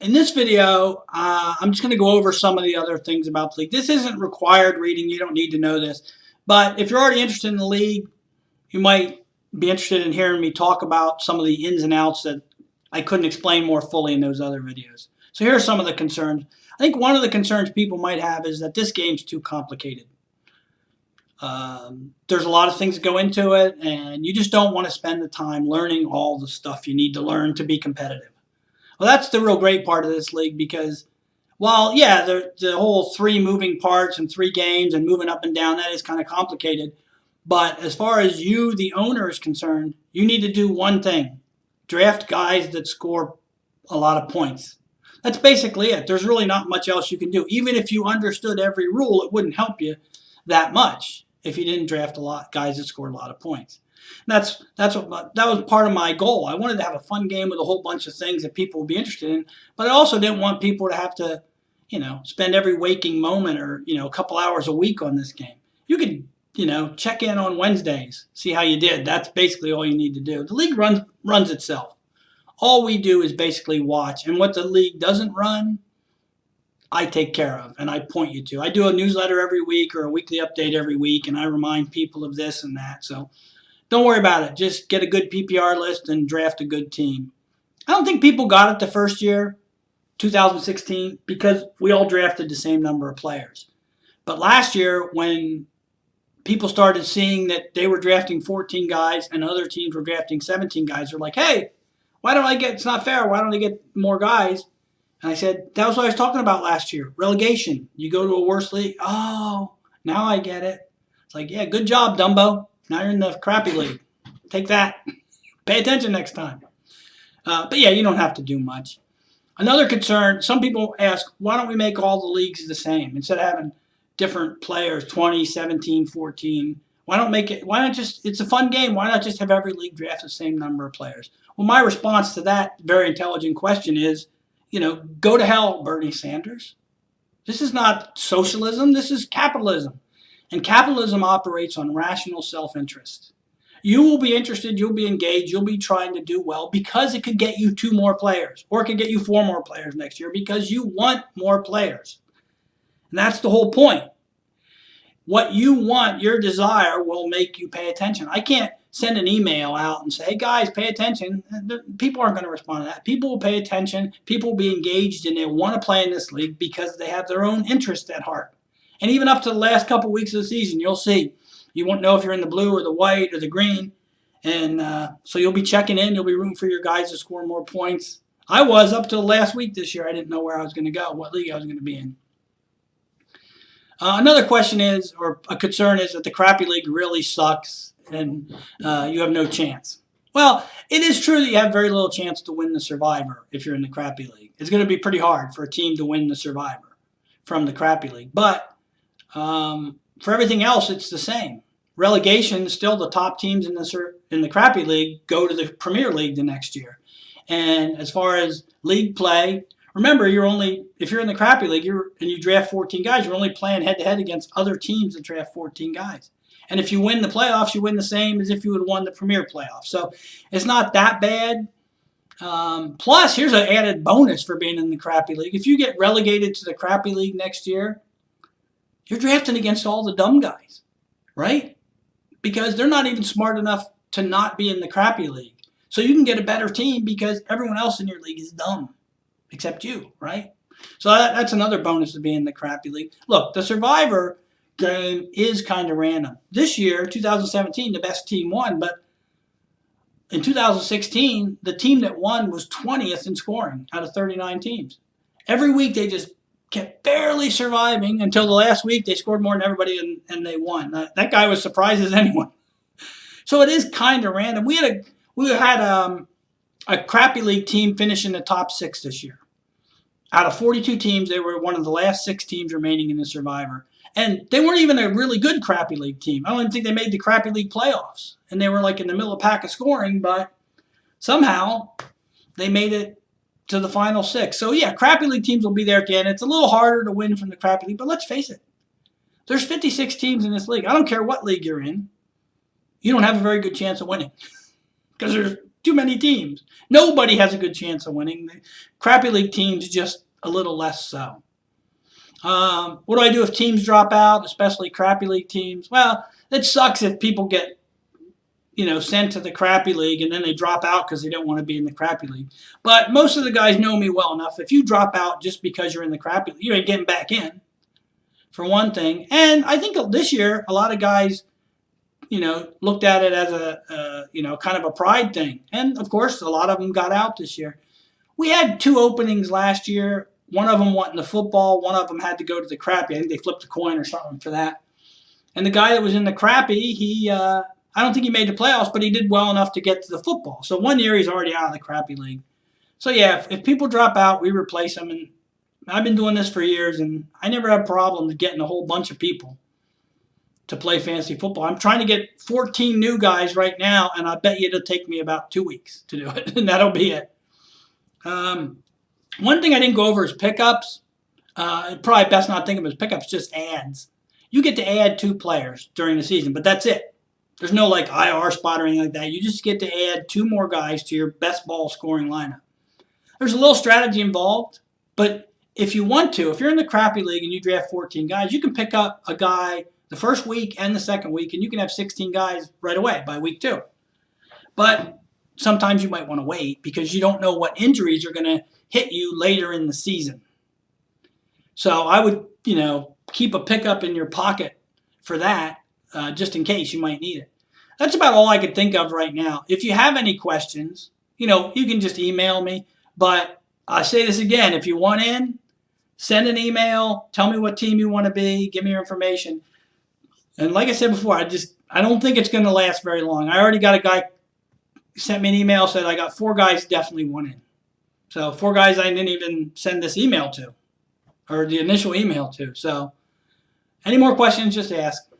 In this video, I'm just going to go over some of the other things about the league. This isn't required reading. You don't need to know this. But if you're already interested in the league, you might be interested in hearing me talk about some of the ins and outs that I couldn't explain more fully in those other videos. So here are some of the concerns. I think one of the concerns people might have is that this game's too complicated. There's a lot of things that go into it, and you just don't want to spend the time learning all the stuff you need to learn to be competitive. Well, that's the real great part of this league because while, yeah, the whole three moving parts and three games and moving up and down, that is kind of complicated. But as far as you, the owner, is concerned, you need to do one thing. Draft guys that score a lot of points. That's basically it. There's really not much else you can do. Even if you understood every rule, it wouldn't help you that much if you didn't draft a lot guys that scored a lot of points. That was part of my goal. I wanted to have a fun game with a whole bunch of things that people would be interested in, but I also didn't want people to have to, spend every waking moment or, a couple hours a week on this game. You could, check in on Wednesdays, see how you did. That's basically all you need to do. The league runs itself. All we do is basically watch, and what the league doesn't run, I take care of and I point you to. I do a newsletter every week or a weekly update every week, and I remind people of this and that. So don't worry about it. Just get a good PPR list and draft a good team. I don't think people got it the first year, 2016, because we all drafted the same number of players. But last year, when people started seeing that they were drafting 14 guys and other teams were drafting 17 guys, they're like, hey, why don't I get, it's not fair, why don't I get more guys? And I said, that was what I was talking about last year, relegation. You go to a worse league. Oh, now I get it. It's like, yeah, good job, Dumbo. Now you're in the crappy league. Take that. Pay attention next time. But yeah, you don't have to do much. Another concern, some people ask, why don't we make all the leagues the same? Instead of having different players, 20, 17, 14, why not just, it's a fun game, why not just have every league draft the same number of players? Well, my response to that very intelligent question is, go to hell, Bernie Sanders. This is not socialism, this is capitalism. And capitalism operates on rational self-interest. You will be interested, you'll be engaged, you'll be trying to do well because it could get you 2 more players, or it could get you 4 more players next year because you want more players. And that's the whole point. What you want, your desire, will make you pay attention. I can't send an email out and say, hey guys, pay attention. People aren't going to respond to that. People will pay attention, people will be engaged, and they want to play in this league because they have their own interest at heart. And even up to the last couple weeks of the season, you'll see. You won't know if you're in the blue or the white or the green. And so you'll be checking in. You'll be rooting for your guys to score more points. I was up to the last week this year. I didn't know where I was going to go, what league I was going to be in. Another question is, or a concern is, that the crappy league really sucks and you have no chance. Well, it is true that you have very little chance to win the Survivor if you're in the crappy league. It's going to be pretty hard for a team to win the Survivor from the crappy league. But for everything else, it's the same. Relegation, still the top teams in the crappy league go to the Premier League the next year. And as far as league play, remember, if you're in the crappy league and you draft 14 guys, you're only playing head-to-head against other teams that draft 14 guys. And if you win the playoffs, you win the same as if you had won the Premier playoffs. So it's not that bad. Plus, here's an added bonus for being in the crappy league. If you get relegated to the crappy league next year, you're drafting against all the dumb guys, right? Because they're not even smart enough to not be in the crappy league. So you can get a better team because everyone else in your league is dumb, except you, right? So that's another bonus of being in the crappy league. Look, the Survivor game is kind of random. This year, 2017, the best team won, but in 2016, the team that won was 20th in scoring out of 39 teams. Every week they just kept barely surviving until the last week they scored more than everybody and they won. That guy was surprised as anyone. So it is kind of random. We had a crappy league team finish in the top 6 this year. Out of 42 teams, they were one of the last 6 teams remaining in the Survivor. And they weren't even a really good crappy league team. I don't even think they made the crappy league playoffs. And they were like in the middle of the pack of scoring, but somehow they made it to the final 6. So yeah, crappy league teams will be there at the end. It's a little harder to win from the crappy league, but let's face it. There's 56 teams in this league. I don't care what league you're in. You don't have a very good chance of winning because there's too many teams. Nobody has a good chance of winning. The crappy league teams just a little less so. What do I do if teams drop out, especially crappy league teams? Well, it sucks if people get sent to the crappy league and then they drop out because they don't want to be in the crappy league. But most of the guys know me well enough. If you drop out just because you're in the crappy league, you ain't getting back in, for one thing. And I think this year a lot of guys, looked at it as a kind of a pride thing. And of course, a lot of them got out this year. We had 2 openings last year. One of them went in the football. One of them had to go to the crappy. I think they flipped a coin or something for that. And the guy that was in the crappy, I don't think he made the playoffs, but he did well enough to get to the football. So one year he's already out of the crappy league. So yeah, if people drop out, we replace them. And I've been doing this for years, and I never have problems getting a whole bunch of people to play fantasy football. I'm trying to get 14 new guys right now, and I bet you it'll take me about 2 weeks to do it, and that'll be it. One thing I didn't go over is pickups. Probably best not think of them as pickups, just ads. You get to add 2 players during the season, but that's it. There's no like IR spot or anything like that. You just get to add 2 more guys to your best ball scoring lineup. There's a little strategy involved, but if you want to, if you're in the crappy league and you draft 14 guys, you can pick up a guy the first week and the second week, and you can have 16 guys right away by week 2. But sometimes you might want to wait because you don't know what injuries are going to hit you later in the season. So I would, keep a pickup in your pocket for that, just in case you might need it. That's about all I could think of right now. If you have any questions, you can just email me. But I say this again, if you want in, send an email, tell me what team you want to be, give me your information. And like I said before, I don't think it's going to last very long. I already got a guy sent me an email, said I got 4 guys definitely want in. So 4 guys I didn't even send this email to, or the initial email to. So any more questions, just ask.